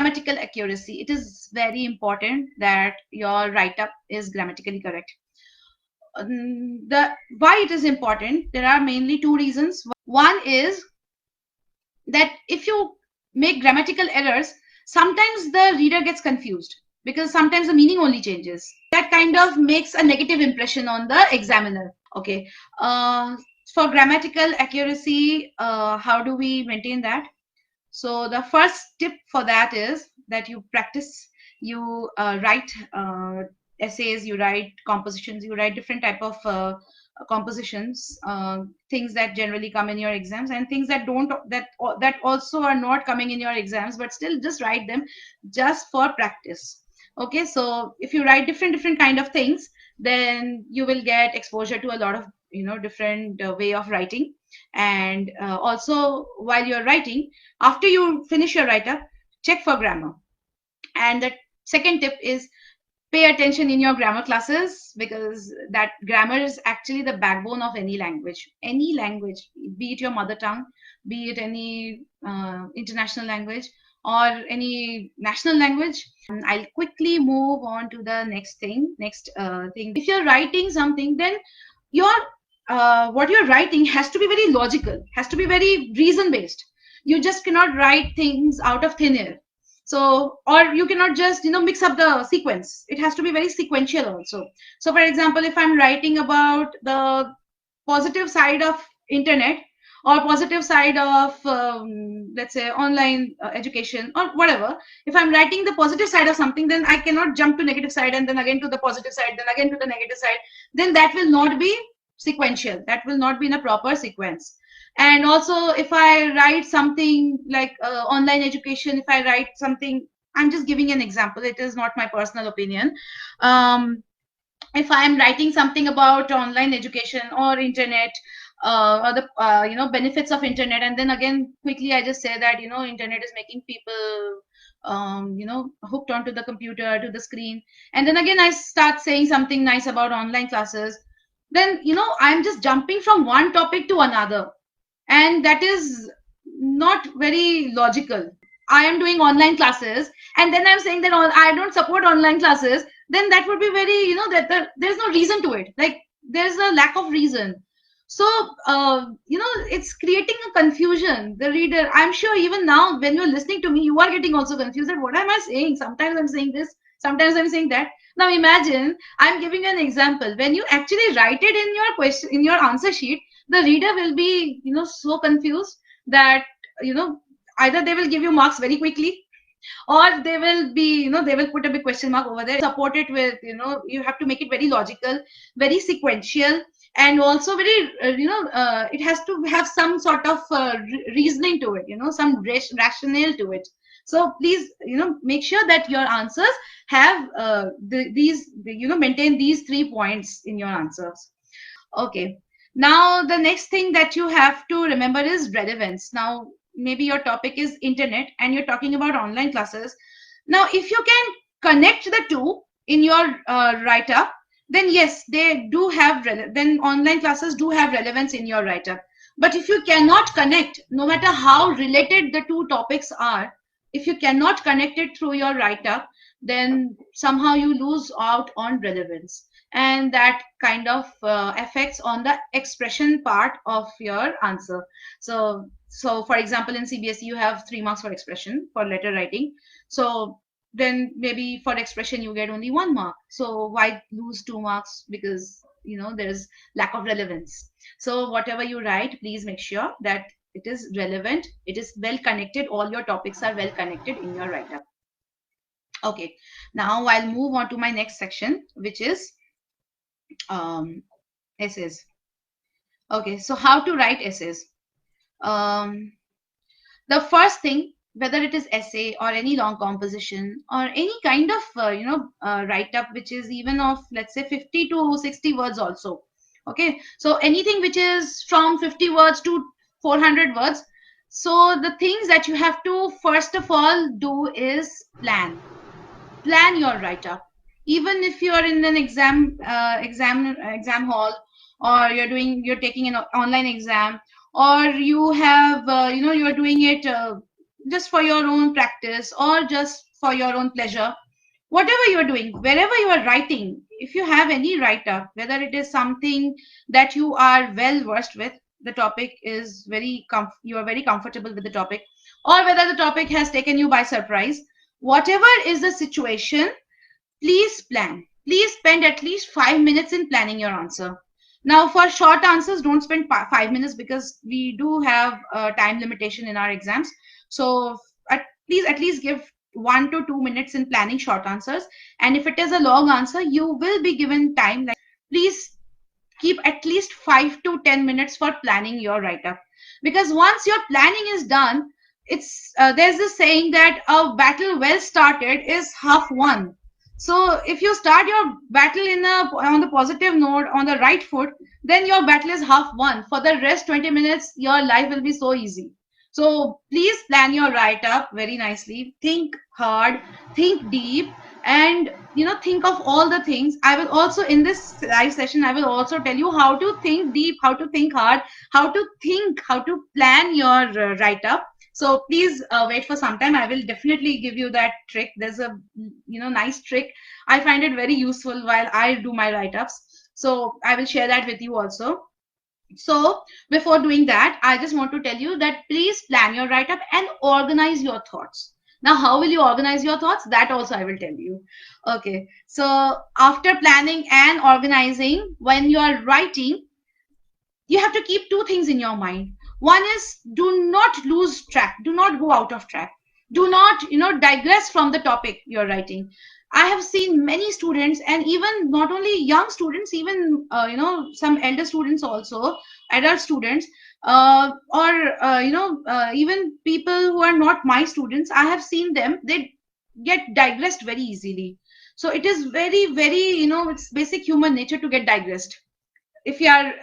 grammatical accuracy. It is very important that your write-up is grammatically correct. Why it is important? There are mainly two reasons. One is that if you make grammatical errors, sometimes the reader gets confused because sometimes the meaning only changes. That kind of makes a negative impression on the examiner. Okay. For grammatical accuracy, how do we maintain that? So the first tip for that is that you practice, you write essays, you write compositions, you write different type of compositions, things that generally come in your exams, and things that don't, that also are not coming in your exams, but still just write them just for practice. Okay, so if you write different kind of things, then you will get exposure to a lot of different way of writing. And also while you're writing, after you finish your write-up, check for grammar. And the second tip is pay attention in your grammar classes, because that grammar is actually the backbone of any language. Any language, be it your mother tongue, be it any international language or any national language. I'll quickly move on to the next thing. If you're writing something, then your what you're writing has to be very logical, has to be very reason based. You just cannot write things out of thin air. So, or you cannot just mix up the sequence. It has to be very sequential also. So for example, if I'm writing about the positive side of internet, or positive side of let's say online education or whatever, if I'm writing the positive side of something, then I cannot jump to negative side and then again to the positive side, then again to the negative side. Then that will not be sequential, that will not be in a proper sequence. And also, if I write something like online education, if I write something, I'm just giving an example, it is not my personal opinion. If I'm writing something about online education or internet, or the benefits of internet, and then again quickly I just say that internet is making people hooked onto the computer, to the screen, and then again I start saying something nice about online classes, then I'm just jumping from one topic to another, and that is not very logical. I am doing online classes and then I'm saying that I don't support online classes, then that would be very there's no reason to it, like there's a lack of reason. So it's creating a confusion. The reader, I'm sure even now when you're listening to me, you are getting also confused that what am I saying. Sometimes I'm saying this, sometimes I'm saying that. Now imagine I'm giving an example. When you actually write it in your question, in your answer sheet, the reader will be so confused that either they will give you marks very quickly, or they will be they will put a big question mark over there. Support it with you have to make it very logical, very sequential, and also very it has to have some sort of reasoning to it, some rationale to it. So please make sure that your answers have maintain these 3 points in your answers. Okay, now the next thing that you have to remember is relevance. Now maybe your topic is internet and you're talking about online classes. Now if you can connect the two in your write up, then yes, they do have then online classes do have relevance in your write up. But if you cannot connect, no matter how related the two topics are, if you cannot connect it through your write up, then somehow you lose out on relevance, and that kind of affects on the expression part of your answer. So for example, in CBSE you have 3 marks for expression for letter writing. So then maybe for expression you get only 1 mark. So why lose 2 marks? Because there's lack of relevance. So whatever you write, please make sure that it is relevant, it is well connected, all your topics are well connected in your write up. Okay, now I'll move on to my next section, which is essays. Okay, so how to write essays. The first thing, whether it is essay or any long composition or any kind of write up which is even of let's say 50 to 60 words also. Okay, so anything which is from 50 words to 400 words. So the things that you have to first of all do is plan your write up. Even if you are in an exam hall, or you're taking an online exam, or you have you're doing it just for your own practice or just for your own pleasure, whatever you are doing, wherever you are writing, if you have any write up, whether it is something that you are well versed with, the topic is you are very comfortable with the topic, or whether the topic has taken you by surprise, whatever is the situation, please plan. Please spend at least 5 minutes in planning your answer. Now, for short answers, don't spend 5 minutes because we do have a time limitation in our exams. So, please at least give 1 to 2 minutes in planning short answers. And if it is a long answer, you will be given time. Like, please keep at least 5 to 10 minutes for planning your write up. Because once your planning is done, it's there's this saying that a battle well started is half won. So if you start your battle on the positive note, on the right foot, then your battle is half won. For the rest 20 minutes, your life will be so easy. So please plan your write up very nicely. Think hard, think deep, and think of all the things. I will also, in this live session, I will also tell you how to think deep, how to think hard, how to plan your write up. So please wait for some time. I will definitely give you that trick. There's a nice trick. I find it very useful while I do my write-ups. So I will share that with you also. So before doing that, I just want to tell you that please plan your write-up and organize your thoughts. Now, how will you organize your thoughts? That also I will tell you. Okay. So after planning and organizing, when you are writing, you have to keep two things in your mind. One is, do not lose track, do not go out of track, do not digress from the topic you're writing. I have seen many students, and even not only young students, even some elder students also, adult students, or even people who are not my students. I have seen them, they get digressed very easily. So it is very, very, it's basic human nature to get digressed. If you are,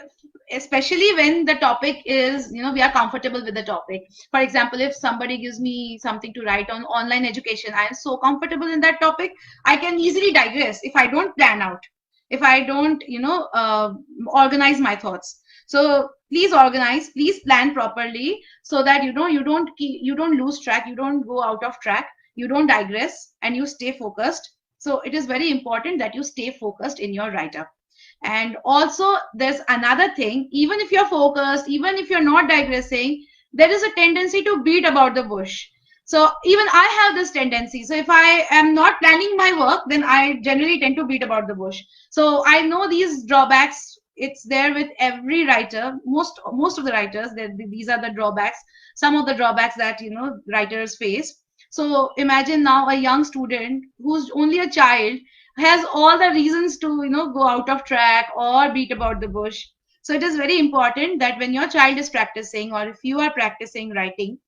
especially when the topic is, we are comfortable with the topic. For example, if somebody gives me something to write on online education, I am so comfortable in that topic, I can easily digress if I don't plan out, if I don't organize my thoughts. So please organize, please plan properly, so that you don't lose track, you don't go out of track, you don't digress, and you stay focused. So it is very important that you stay focused in your write up. And also, there's another thing. Even if you're focused, even if you're not digressing, there is a tendency to beat about the bush. So even I have this tendency. So if I am not planning my work, then I generally tend to beat about the bush. So I know these drawbacks. It's there with every writer. Most of the writers, these are the drawbacks. Some of the drawbacks that writers face. So imagine now a young student who's only a child has all the reasons to go out of track or beat about the bush. So it is very important that when your child is practicing, or if you are practicing writing,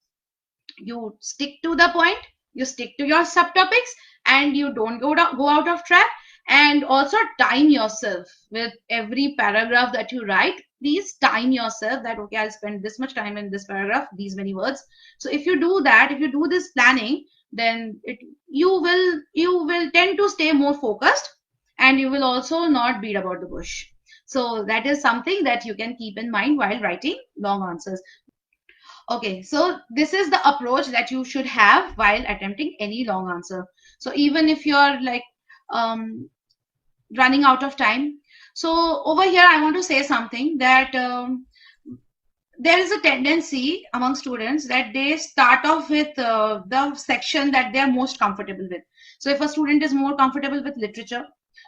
you stick to the point, you stick to your subtopics, and you don't go out of track. And also time yourself with every paragraph that you write. Please time yourself that, okay, I'll spend this much time in this paragraph, these many words. So if you do that, if you do this planning, then you will tend to stay more focused, and you will also not beat about the bush. So that is something that you can keep in mind while writing long answers. Okay, so this is the approach that you should have while attempting any long answer. So even if you're like running out of time, so over here I want to say something that there is a tendency among students that they start off with the section that they are most comfortable with. So if a student is more comfortable with literature,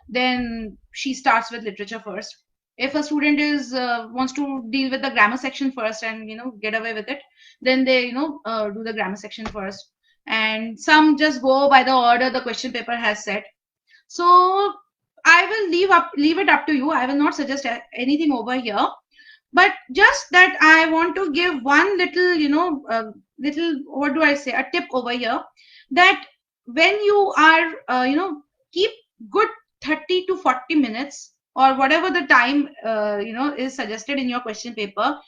then she starts with literature first. If a student is wants to deal with the grammar section first and get away with it, then they do the grammar section first. And some just go by the order the question paper has set. So I will leave it up to you. I will not suggest anything over here. But just that I want to give one little, what do I say, a tip over here, that when you are, keep good 30 to 40 minutes or whatever the time, is suggested in your question paper.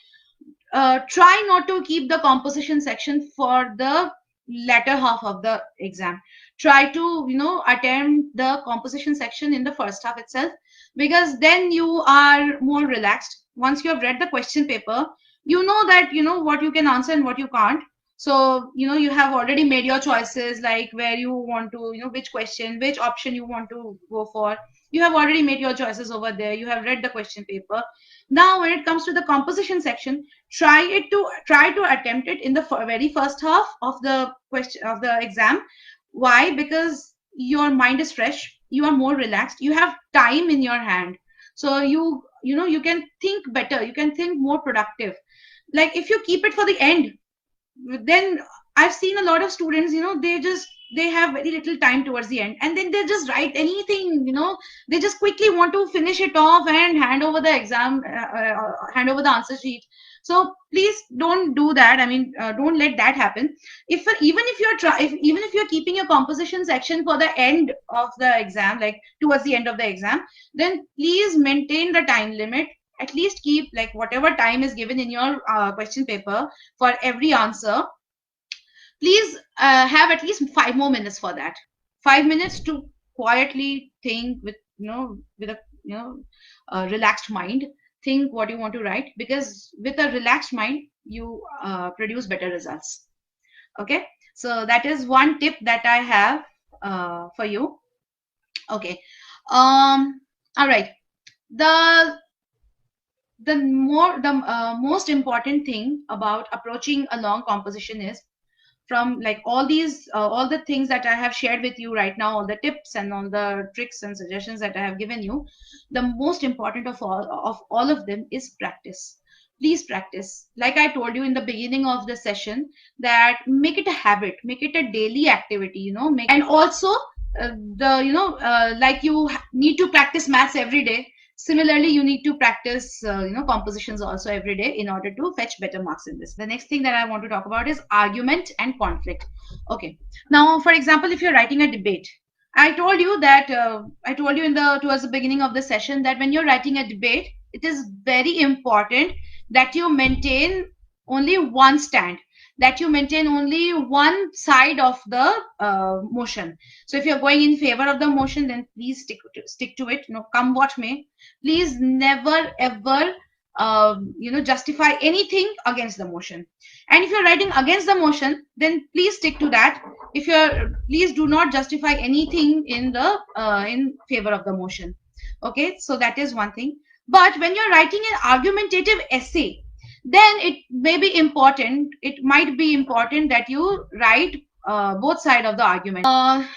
Try not to keep the composition section for the latter half of the exam. Try to, attempt the composition section in the first half itself, because then you are more relaxed. Once you have read the question paper, you know that what you can answer and what you can't. So, you have already made your choices, like where you want to, which question, which option you want to go for. You have already made your choices over there. You have read the question paper. Now, when it comes to the composition section, try to attempt it in the very first half of the question of the exam. Why? Because your mind is fresh, you are more relaxed, you have time in your hand. So you can think better, you can think more productive. Like if you keep it for the end, then I've seen a lot of students, they have very little time towards the end, and then they just write anything, they just quickly want to finish it off and hand over the exam, hand over the answer sheet. So please don't do that. I mean, don't let that happen. If even if you're even if you're keeping your composition section for the end of the exam, like towards the end of the exam, then please maintain the time limit. At least keep like whatever time is given in your question paper for every answer. Please have at least 5 more minutes for that. 5 minutes to quietly think with with a relaxed mind. Think what you want to write, because with a relaxed mind you produce better results. Okay, so that is one tip that I have for you. Okay. All right. The most important thing about approaching a long composition is, from like all the things that I have shared with you right now, all the tips and all the tricks and suggestions that I have given you, the most important of all of them is practice. Please practice. Like I told you in the beginning of the session, that make it a habit, make it a daily activity, and also the like you need to practice maths every day. Similarly, you need to practice, compositions also every day in order to fetch better marks in this. The next thing that I want to talk about is argument and conflict. Okay. Now, for example, if you're writing a debate, I told you in the towards the beginning of the session that when you're writing a debate, it is very important that you maintain only one stand, that you maintain only one side of the motion. So if you're going in favor of the motion, then please stick to it. Come what may. Please never ever justify anything against the motion. And if you're writing against the motion, then please stick to that. If you're Please do not justify anything in favor of the motion. Okay, so that is one thing. But when you're writing an argumentative essay, then it might be important that you write both side of the argument.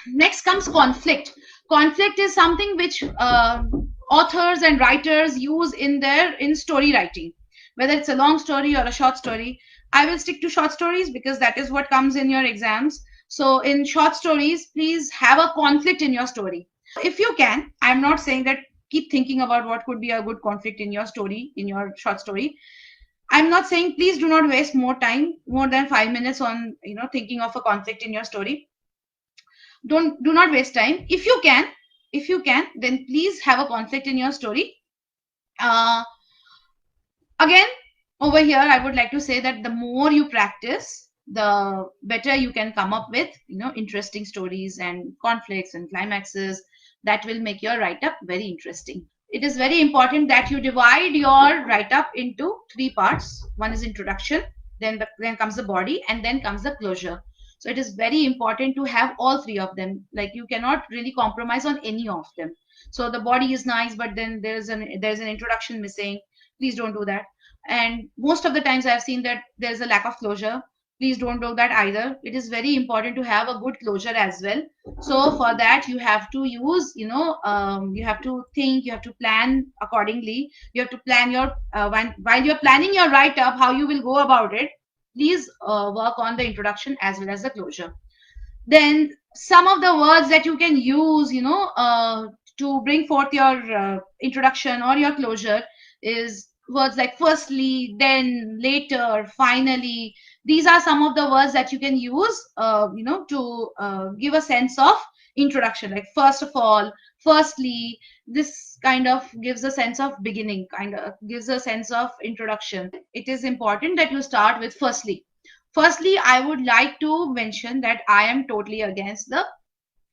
Next comes conflict. Conflict is something which authors and writers use in story writing, whether it's a long story or a short story. I will stick to short stories because that is what comes in your exams. So in short stories, please have a conflict in your story. If you can, I'm not saying that keep thinking about what could be a good conflict in your story, in your short story. I'm not saying please do not waste more than 5 minutes on thinking of a conflict in your story. Do not waste time. If you can, then please have a conflict in your story. uh, Again, over here I would like to say that the more you practice, the better you can come up with interesting stories and conflicts and climaxes that will make your write up very interesting. It is very important that you divide your write up into three parts. One is introduction, then comes the body, and then comes the closure. So it is very important to have all three of them. Like you cannot really compromise on any of them. So the body is nice, but then there's an introduction missing. Please don't do that. And most of the times I've seen that there's a lack of closure. Please don't do that either. It is very important to have a good closure as well. So for that you have to use, you have to think, you have to plan accordingly. You have to plan your while you're planning your write up, how you will go about it. Please work on the introduction as well as the closure. Then some of the words that you can use, to bring forth your introduction or your closure is words like firstly, then, later, finally. These are some of the words that you can use to give a sense of introduction, like first of all, firstly. This kind of gives a sense of beginning, kind of gives a sense of introduction. It is important that you start with firstly. Firstly, I would like to mention that I am totally against the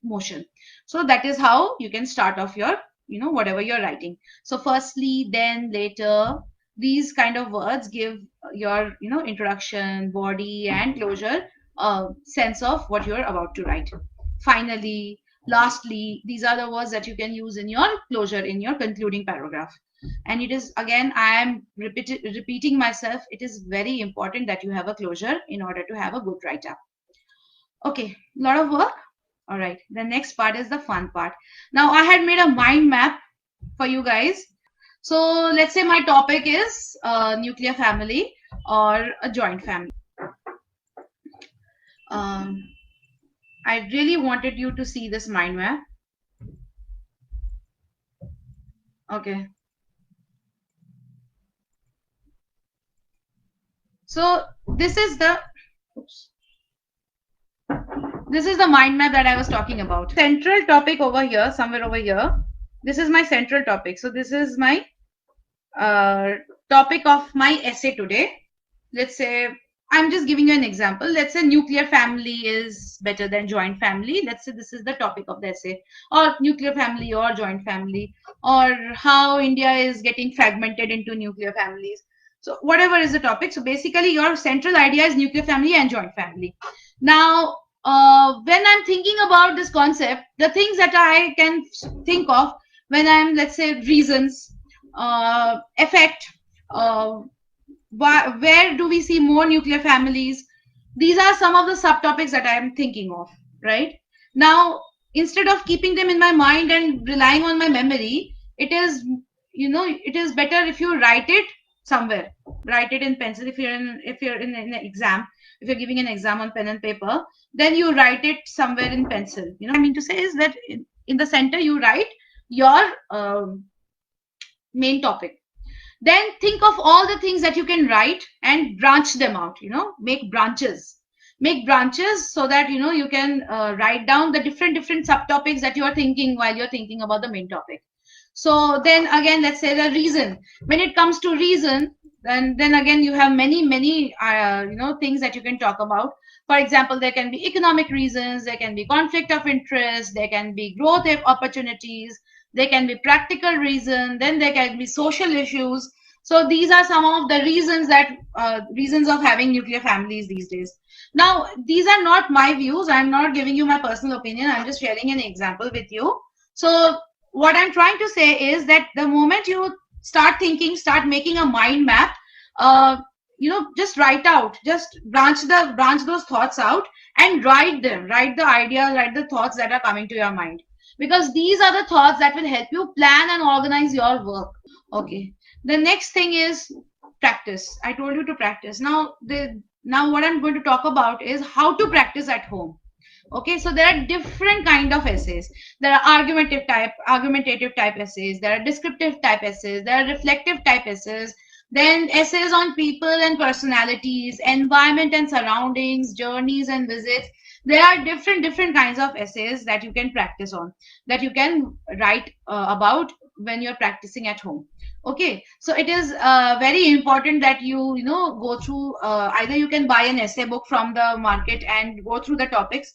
motion. So that is how you can start off your, whatever you're writing. So firstly, then, later. These kind of words give your introduction, body, and closure a sense of what you're about to write. Finally, lastly, these are the words that you can use in your closure, in your concluding paragraph. And it is, again, I am repeating myself, it is very important that you have a closure in order to have a good write up. Okay, lot of work. All right, the next part is the fun part. Now I had made a mind map for you guys. So let's say my topic is nuclear family or a joint family. um, I really wanted you to see this mind map. Okay, so this is the oops, this is the mind map that I was talking about. Central topic over here, somewhere over here. This is my central topic. So this is my topic of my essay today. Let's say, I'm just giving you an example. Let's say nuclear family is better than joint family. Let's say this is the topic of the essay, or nuclear family or joint family, or how India is getting fragmented into nuclear families. So whatever is the topic. So basically your central idea is nuclear family and joint family. Now, when I'm thinking about this concept, the things that I can think of when I'm, let's say, reasons, effect, where do we see more nuclear families? These are some of the subtopics that I am thinking of, right? Now, instead of keeping them in my mind and relying on my memory, it is, it is better if you write it somewhere. Write it in pencil. If you're in an exam, if you're giving an exam on pen and paper, then you write it somewhere in pencil. What I mean to say is that in the center you write your main topic. Then think of all the things that you can write and branch them out. Make branches so that you can write down the different subtopics that you are thinking while you're thinking about the main topic. So then again, let's say the reason. When it comes to reason, then again you have many things that you can talk about. For example, there can be economic reasons, there can be conflict of interest, there can be growth opportunities, there can be practical reason, then there can be social issues. So these are some of the reasons of having nuclear families these days. Now, these are not my views. I'm not giving you my personal opinion. I'm just sharing an example with you. So what I'm trying to say is that the moment you start thinking, start making a mind map, just write out, just branch those thoughts out and write the ideas, write the thoughts that are coming to your mind, because these are the thoughts that will help you plan and organize your work. Okay, the next thing is practice. I told you to practice. Now what I'm going to talk about is how to practice at home. Okay, so there are different kind of essays. There are argumentative type essays, there are descriptive type essays, there are reflective type essays, then essays on people and personalities, environment and surroundings, journeys and visits. There are different kinds of essays that you can practice on, that you can write about when you're practicing at home. Okay, so it is very important that you go through, either you can buy an essay book from the market and go through the topics.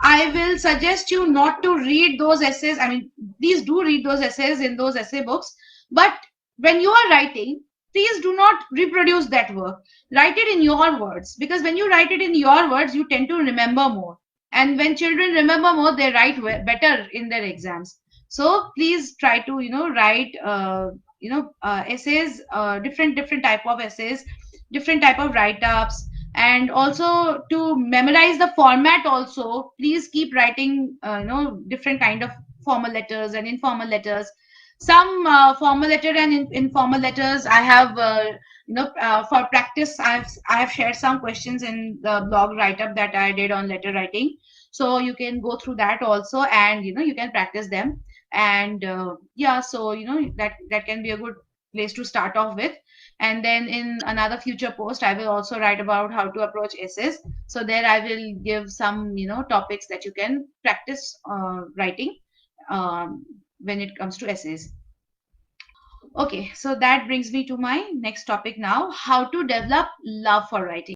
I will suggest you not to read those essays. I mean, please do read those essays in those essay books, but when you are writing, please do not reproduce that work. Write it in your words, because when you write it in your words, you tend to remember more. And when children remember more, they write better in their exams. So please try to write essays, different type of essays, different type of write-ups, and also to memorize the format. Also, please keep writing different kind of formal letters and informal letters. Some formal letter and informal letters I have for practice, I have shared some questions in the blog write-up that I did on letter writing, so you can go through that also, and you can practice them. And yeah, so that can be a good place to start off with. And then in another future post, I will also write about how to approach essays. So there I will give some topics that you can practice writing when it comes to essays. Okay, so that brings me to my next topic now: how to develop love for writing.